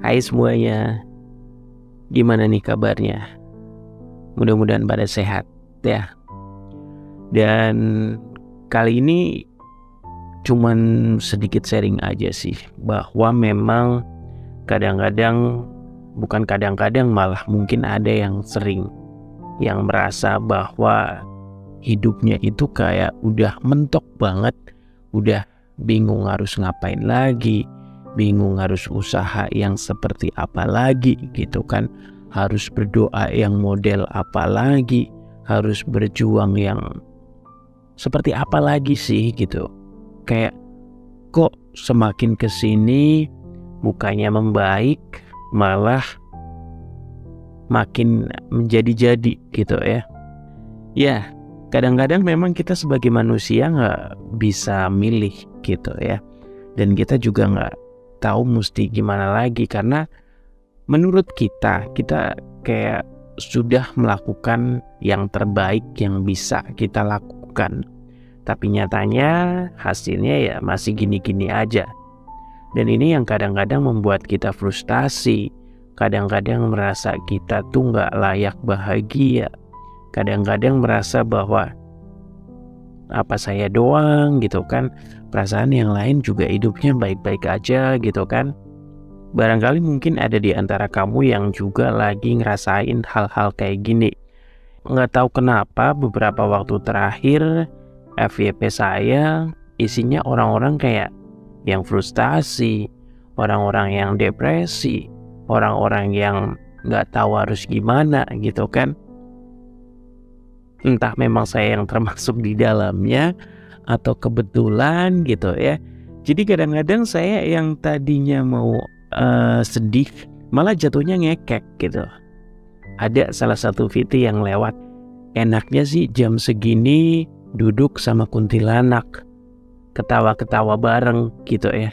Hai semuanya, gimana nih kabarnya? Mudah-mudahan pada sehat ya. Dan kali ini cuman sedikit sharing aja sih, bahwa memang kadang-kadang, bukan kadang-kadang, malah mungkin ada yang sering yang merasa bahwa hidupnya itu kayak udah mentok banget, udah bingung harus ngapain lagi, bingung harus usaha yang seperti apa lagi gitu kan, harus berdoa yang model apa lagi, harus berjuang yang seperti apa lagi sih gitu. Kayak kok semakin kesini bukannya membaik, malah makin menjadi-jadi gitu ya. Ya, kadang-kadang memang kita sebagai manusia nggak bisa milih gitu ya. Dan kita juga nggak tahu mesti gimana lagi, karena menurut kita kayak sudah melakukan yang terbaik yang bisa kita lakukan. Tapi nyatanya hasilnya ya masih gini-gini aja. Dan ini yang kadang-kadang membuat kita frustasi. Kadang-kadang merasa kita tuh nggak layak bahagia. Kadang-kadang merasa bahwa apa saya doang gitu kan, perasaan yang lain juga hidupnya baik-baik aja gitu kan. Barangkali mungkin ada di antara kamu yang juga lagi ngerasain hal-hal kayak gini. Nggak tahu kenapa beberapa waktu terakhir FYP saya isinya orang-orang kayak yang frustasi, orang-orang yang depresi, orang-orang yang nggak tahu harus gimana gitu kan. Entah memang saya yang termasuk di dalamnya atau kebetulan gitu ya. Jadi kadang-kadang saya yang tadinya mau sedih malah jatuhnya ngekek gitu. Ada salah satu VT yang lewat, enaknya sih jam segini duduk sama kuntilanak, ketawa-ketawa bareng gitu ya.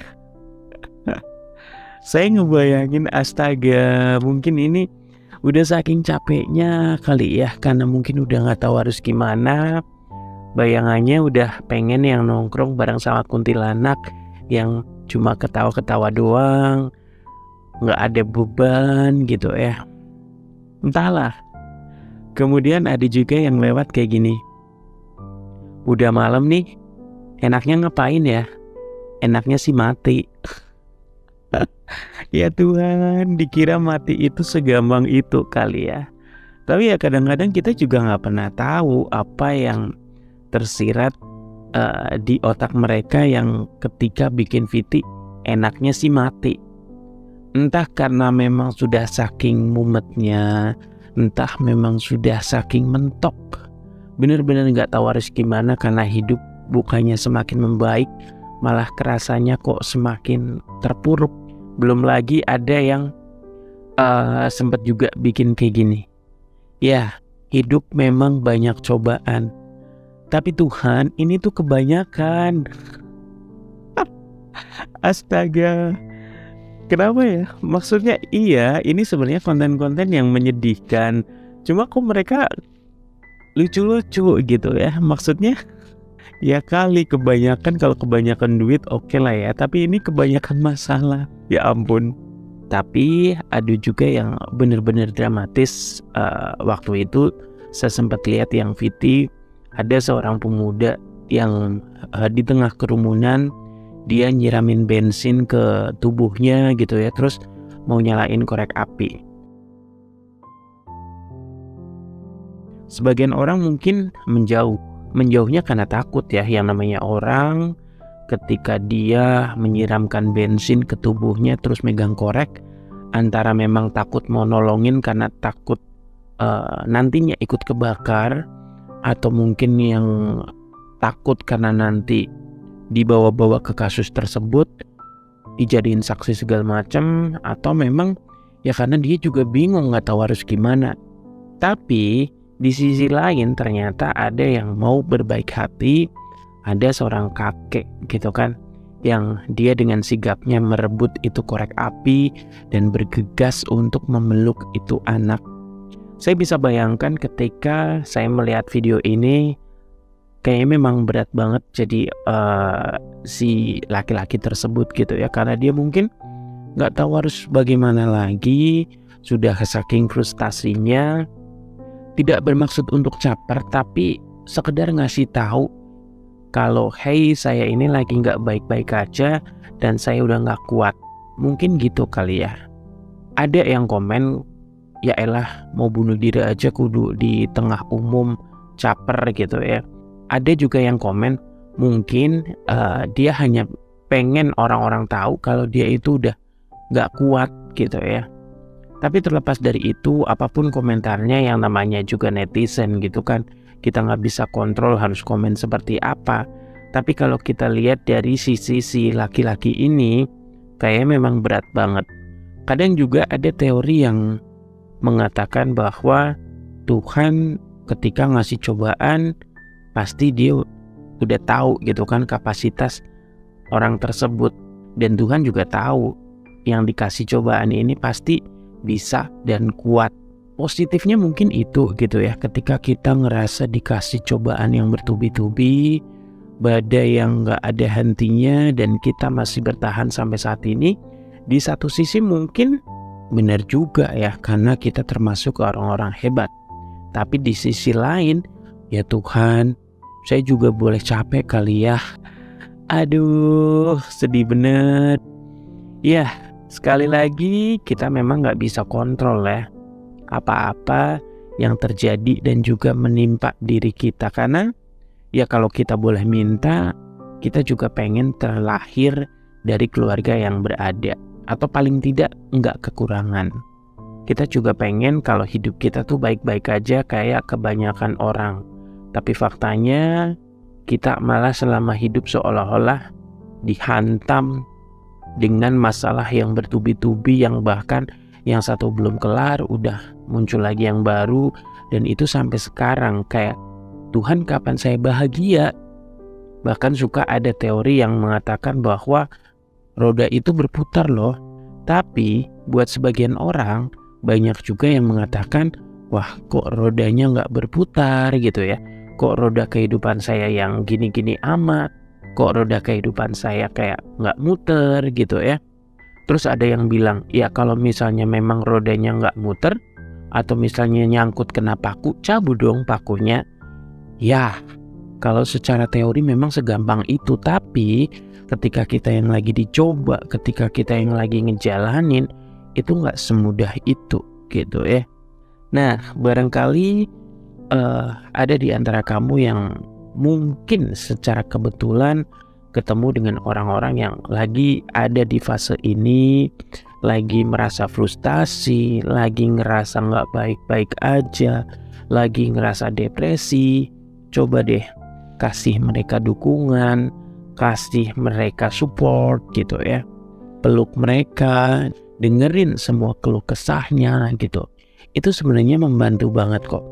Saya ngebayangin, astaga, mungkin ini udah saking capeknya kali ya, karena mungkin udah nggak tahu harus gimana. Bayangannya udah pengen yang nongkrong bareng sama kuntilanak yang cuma ketawa-ketawa doang, nggak ada beban gitu ya. Entahlah. Kemudian ada juga yang lewat kayak gini, udah malam nih, enaknya ngapain ya? Enaknya sih mati. Ya Tuhan, dikira mati itu segampang itu kali ya. Tapi ya kadang-kadang kita juga nggak pernah tahu apa yang tersirat di otak mereka yang ketika bikin VT enaknya sih mati. Entah karena memang sudah saking mumetnya, entah memang sudah saking mentok, bener-bener nggak tahu harus gimana, karena hidup bukannya semakin membaik, malah kerasanya kok semakin terpuruk. Belum lagi ada yang sempat juga bikin kayak gini, ya hidup memang banyak cobaan, tapi Tuhan ini tuh kebanyakan. Astaga, kenapa ya? Maksudnya iya, ini sebenarnya konten-konten yang menyedihkan, cuma kok mereka lucu-lucu gitu ya. Maksudnya ya kali kebanyakan, kalau kebanyakan duit oke lah ya, tapi ini kebanyakan masalah, ya ampun. Tapi ada juga yang bener-bener dramatis. Waktu itu saya sempat lihat yang VT, ada seorang pemuda yang di tengah kerumunan dia nyiramin bensin ke tubuhnya gitu ya, terus mau nyalain korek api. Sebagian orang mungkin menjauhnya karena takut ya. Yang namanya orang ketika dia menyiramkan bensin ke tubuhnya terus megang korek, antara memang takut mau nolongin karena takut nantinya ikut kebakar, atau mungkin yang takut karena nanti dibawa-bawa ke kasus tersebut, dijadiin saksi segala macam, atau memang ya karena dia juga bingung nggak tahu harus gimana. Tapi di sisi lain ternyata ada yang mau berbaik hati. Ada seorang kakek gitu kan, yang dia dengan sigapnya merebut itu korek api dan bergegas untuk memeluk itu anak. Saya bisa bayangkan ketika saya melihat video ini, kayaknya memang berat banget jadi si laki-laki tersebut gitu ya, karena dia mungkin nggak tahu harus bagaimana lagi, sudah saking frustasinya. Tidak bermaksud untuk caper, tapi sekedar ngasih tahu kalau hey, saya ini lagi nggak baik-baik aja dan saya udah nggak kuat. Mungkin gitu kali ya. Ada yang komen, ya elah mau bunuh diri aja kudu di tengah umum, caper gitu ya. Ada juga yang komen mungkin dia hanya pengen orang-orang tahu kalau dia itu udah nggak kuat gitu ya. Tapi terlepas dari itu, apapun komentarnya, yang namanya juga netizen gitu kan, kita nggak bisa kontrol harus komen seperti apa. Tapi kalau kita lihat dari sisi si laki-laki ini, kayaknya memang berat banget. Kadang juga ada teori yang mengatakan bahwa Tuhan ketika ngasih cobaan, pasti dia udah tahu gitu kan kapasitas orang tersebut. Dan Tuhan juga tahu yang dikasih cobaan ini pasti bisa dan kuat. Positifnya mungkin itu gitu ya, ketika kita ngerasa dikasih cobaan yang bertubi-tubi, badai yang gak ada hentinya, dan kita masih bertahan sampai saat ini. Di satu sisi mungkin benar juga ya, karena kita termasuk orang-orang hebat. Tapi di sisi lain, ya Tuhan, saya juga boleh capek kali ya. Aduh, sedih bener. Ya, sekali lagi kita memang gak bisa kontrol ya apa-apa yang terjadi dan juga menimpa diri kita. Karena ya kalau kita boleh minta, kita juga pengen terlahir dari keluarga yang berada, atau paling tidak nggak kekurangan. Kita juga pengen kalau hidup kita tuh baik-baik aja kayak kebanyakan orang. Tapi faktanya kita malah selama hidup seolah-olah dihantam dengan masalah yang bertubi-tubi, yang bahkan yang satu belum kelar udah muncul lagi yang baru. Dan itu sampai sekarang kayak, Tuhan kapan saya bahagia? Bahkan suka ada teori yang mengatakan bahwa roda itu berputar loh. Tapi buat sebagian orang, banyak juga yang mengatakan, wah kok rodanya nggak berputar gitu ya. Kok roda kehidupan saya yang gini-gini amat, kok roda kehidupan saya kayak nggak muter gitu ya. Terus ada yang bilang, ya kalau misalnya memang rodanya nggak muter, atau misalnya nyangkut kena paku, cabut dong pakunya. Ya, kalau secara teori memang segampang itu. Tapi ketika kita yang lagi dicoba, ketika kita yang lagi ngejalanin, itu nggak semudah itu gitu ya. Nah, barangkali ada di antara kamu yang mungkin secara kebetulan ketemu dengan orang-orang yang lagi ada di fase ini, lagi merasa frustasi, lagi ngerasa nggak baik-baik aja, lagi ngerasa depresi. Coba deh kasih mereka dukungan, kasih mereka support gitu ya. Peluk mereka, dengerin semua keluh kesahnya gitu. Itu sebenarnya membantu banget kok.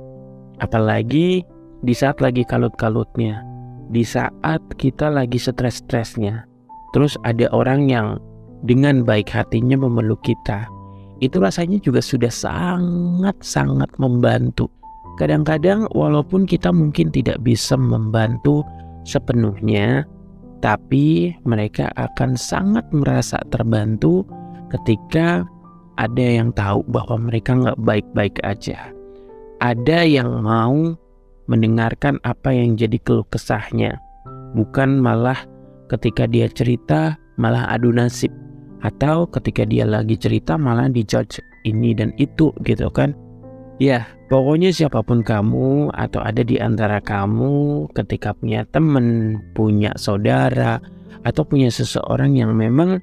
Apalagi di saat lagi kalut-kalutnya, di saat kita lagi stres-stresnya, terus ada orang yang dengan baik hatinya memeluk kita, itu rasanya juga sudah sangat-sangat membantu. Kadang-kadang walaupun kita mungkin tidak bisa membantu sepenuhnya, tapi mereka akan sangat merasa terbantu ketika ada yang tahu bahwa mereka nggak baik-baik aja. Ada yang mau mendengarkan apa yang jadi keluh kesahnya, bukan malah ketika dia cerita malah adu nasib, atau ketika dia lagi cerita malah dijudge ini dan itu gitu kan. Ya pokoknya siapapun kamu, atau ada di antara kamu ketika punya temen, punya saudara, atau punya seseorang yang memang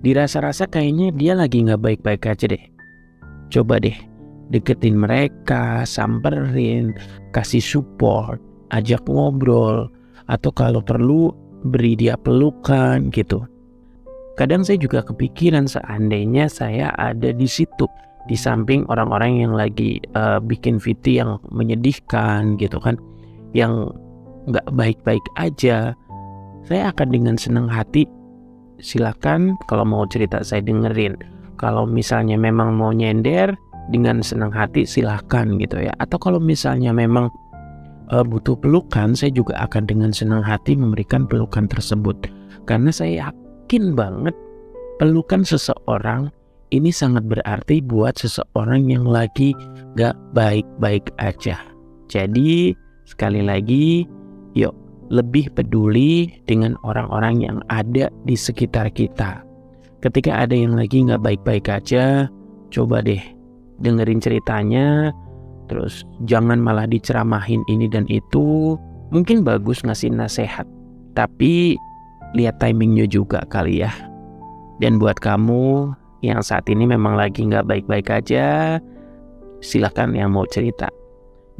dirasa-rasa kayaknya dia lagi gak baik-baik aja deh, coba deh deketin mereka, samperin, kasih support, ajak ngobrol, atau kalau perlu beri dia pelukan gitu. Kadang saya juga kepikiran seandainya saya ada di situ, di samping orang-orang yang lagi bikin VT yang menyedihkan gitu kan, yang nggak baik-baik aja, saya akan dengan senang hati, silakan kalau mau cerita saya dengerin. Kalau misalnya memang mau nyender, dengan senang hati silahkan gitu ya. Atau kalau misalnya memang butuh pelukan, saya juga akan dengan senang hati memberikan pelukan tersebut. Karena saya yakin banget pelukan seseorang ini sangat berarti buat seseorang yang lagi gak baik-baik aja. Jadi sekali lagi, yuk lebih peduli dengan orang-orang yang ada di sekitar kita. Ketika ada yang lagi gak baik-baik aja, coba deh dengerin ceritanya, terus jangan malah diceramahin ini dan itu. Mungkin bagus ngasih nasihat, tapi lihat timingnya juga kali ya. Dan buat kamu yang saat ini memang lagi gak baik-baik aja, silakan yang mau cerita.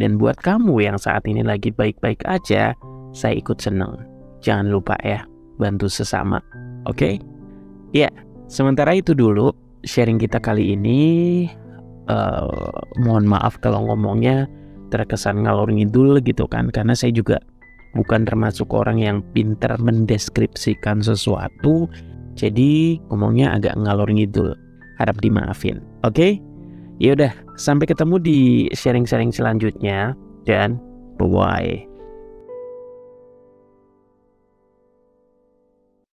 Dan buat kamu yang saat ini lagi baik-baik aja, saya ikut seneng. Jangan lupa ya, bantu sesama. Oke? Ya, sementara itu dulu sharing kita kali ini. Mohon maaf kalau ngomongnya terkesan ngalor ngidul gitu kan, karena saya juga bukan termasuk orang yang pintar mendeskripsikan sesuatu, jadi ngomongnya agak ngalor ngidul, harap dimaafin. Oke? Ya udah, sampai ketemu di sharing-sharing selanjutnya dan bye-bye.